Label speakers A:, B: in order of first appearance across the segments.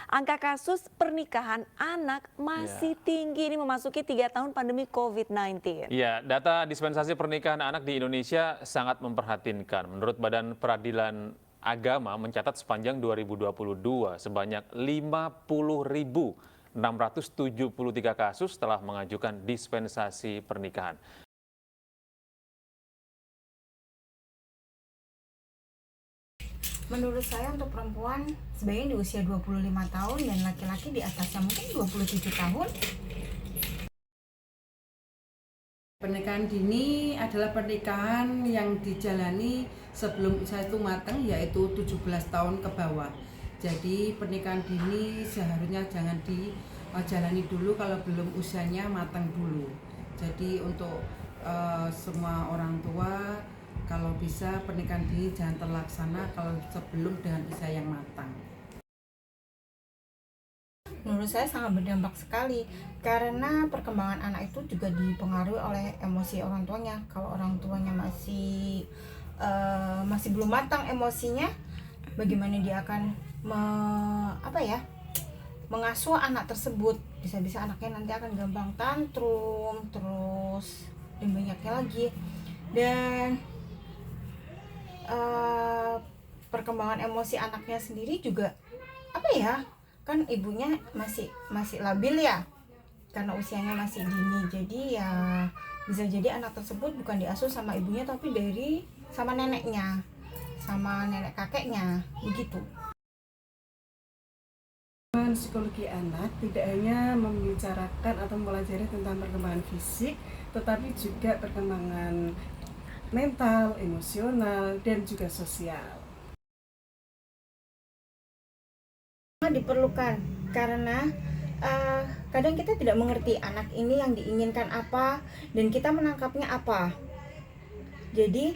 A: Angka kasus pernikahan anak masih tinggi, ini memasuki 3 tahun pandemi COVID-19.
B: Ya, data dispensasi pernikahan anak di Indonesia sangat memprihatinkan. Menurut Badan Peradilan Agama mencatat sepanjang 2022 sebanyak 50.673 kasus telah mengajukan dispensasi pernikahan.
C: Menurut saya untuk perempuan sebaiknya di usia 25 tahun dan laki-laki di atasnya mungkin 27 tahun.
D: Pernikahan dini adalah pernikahan yang dijalani sebelum usia itu matang, yaitu 17 tahun ke bawah. Jadi pernikahan dini seharusnya jangan dijalani dulu kalau belum usianya matang dulu. Jadi untuk semua orang tua, kalau bisa pernikahan dini jangan terlaksana kalau sebelum dengan usia yang matang.
C: Menurut saya sangat berdampak sekali karena perkembangan anak itu juga dipengaruhi oleh emosi orang tuanya. Kalau orang tuanya masih belum matang emosinya, bagaimana dia akan mengasuh anak tersebut. Bisa-bisa anaknya nanti akan gampang tantrum terus dan banyaknya lagi. Dan perkembangan emosi anaknya sendiri juga kan ibunya masih labil ya karena usianya masih dini. Jadi ya bisa jadi anak tersebut bukan diasuh sama ibunya tapi sama neneknya, sama nenek kakeknya begitu.
E: Psikologi anak tidak hanya membicarakan atau mempelajari tentang perkembangan fisik, tetapi juga perkembangan mental, emosional, dan juga sosial.
C: Diperlukan karena kadang kita tidak mengerti anak ini yang diinginkan apa dan kita menangkapnya apa. Jadi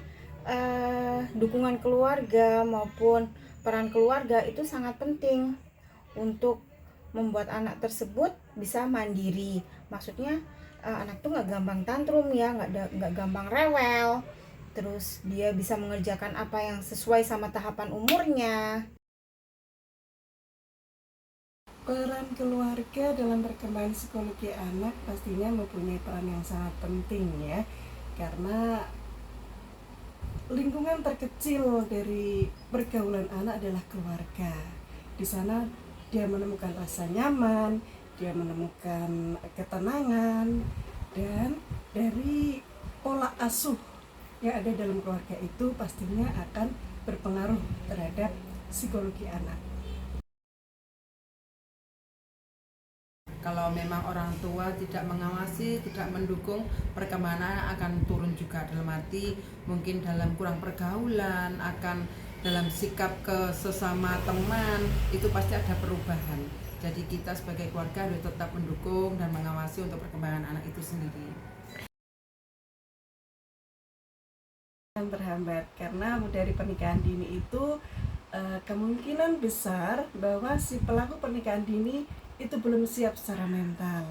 C: dukungan keluarga maupun peran keluarga itu sangat penting untuk membuat anak tersebut bisa mandiri. Maksudnya anak tuh nggak gampang tantrum ya, nggak gampang rewel. Terus dia bisa mengerjakan apa yang sesuai sama tahapan umurnya.
E: Peran keluarga dalam perkembangan psikologi anak pastinya mempunyai peran yang sangat penting ya, karena lingkungan terkecil dari pergaulan anak adalah keluarga. Di sana dia menemukan rasa nyaman, dia menemukan ketenangan, dan dari pola asuh yang ada dalam keluarga itu pastinya akan berpengaruh terhadap psikologi anak.
D: Kalau memang orang tua tidak mengawasi, tidak mendukung, perkembangan anak akan turun juga, dalam arti mungkin dalam kurang pergaulan, akan dalam sikap ke sesama teman, itu pasti ada perubahan. Jadi kita sebagai keluarga harus tetap mendukung dan mengawasi untuk perkembangan anak itu sendiri.
E: Terhambat karena dari pernikahan dini itu kemungkinan besar bahwa si pelaku pernikahan dini itu belum siap secara mental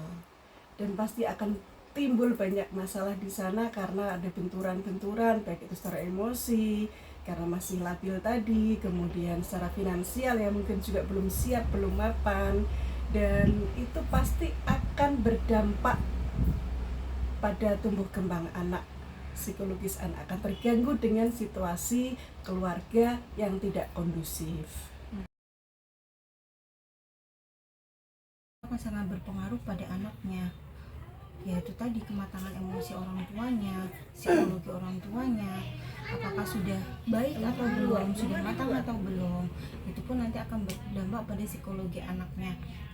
E: dan pasti akan timbul banyak masalah di sana karena ada benturan-benturan baik itu secara emosi karena masih labil tadi, kemudian secara finansial yang mungkin juga belum siap, belum mapan, dan itu pasti akan berdampak pada tumbuh kembang anak. Psikologis anak akan terganggu dengan situasi keluarga yang tidak kondusif.
C: Akan sangat berpengaruh pada anaknya, yaitu tadi kematangan emosi orang tuanya, psikologi orang tuanya, apakah sudah baik atau belum, sudah matang atau belum. Itu pun nanti akan berdampak pada psikologi anaknya.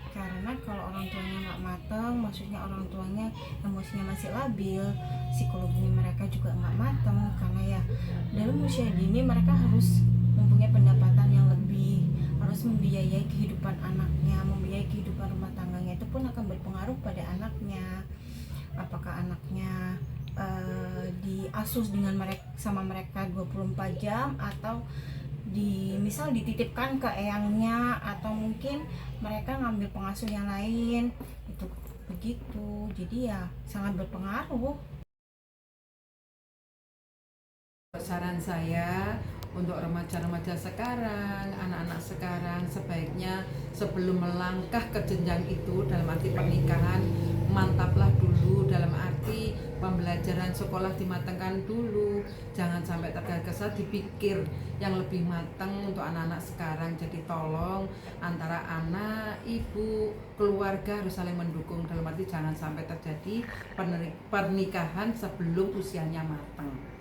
C: Karena kalau orang tuanya nggak matang, maksudnya orang tuanya emosinya masih labil, psikologinya mereka juga nggak matang. Karena ya dalam usia dini mereka harus mempunyai pendapatan yang lebih, harus membiayai kehidupan anaknya, membiayai kehidupan rumah tangganya. Itu pun akan berpengaruh pada anaknya. Apakah anaknya diasuh sama mereka 24 jam atau misal dititipkan ke eyangnya atau mungkin mereka ngambil pengasuh yang lain, itu begitu. Jadi ya sangat berpengaruh.
D: Saran saya untuk remaja-remaja sekarang, anak-anak sekarang sebaiknya sebelum melangkah ke jenjang itu dalam arti pernikahan, mantaplah dulu dalam arti pembelajaran sekolah dimatangkan dulu, jangan sampai tergesa-gesa, dipikir yang lebih matang untuk anak-anak sekarang. Jadi tolong antara anak, ibu, keluarga harus saling mendukung, dalam arti jangan sampai terjadi pernikahan sebelum usianya matang.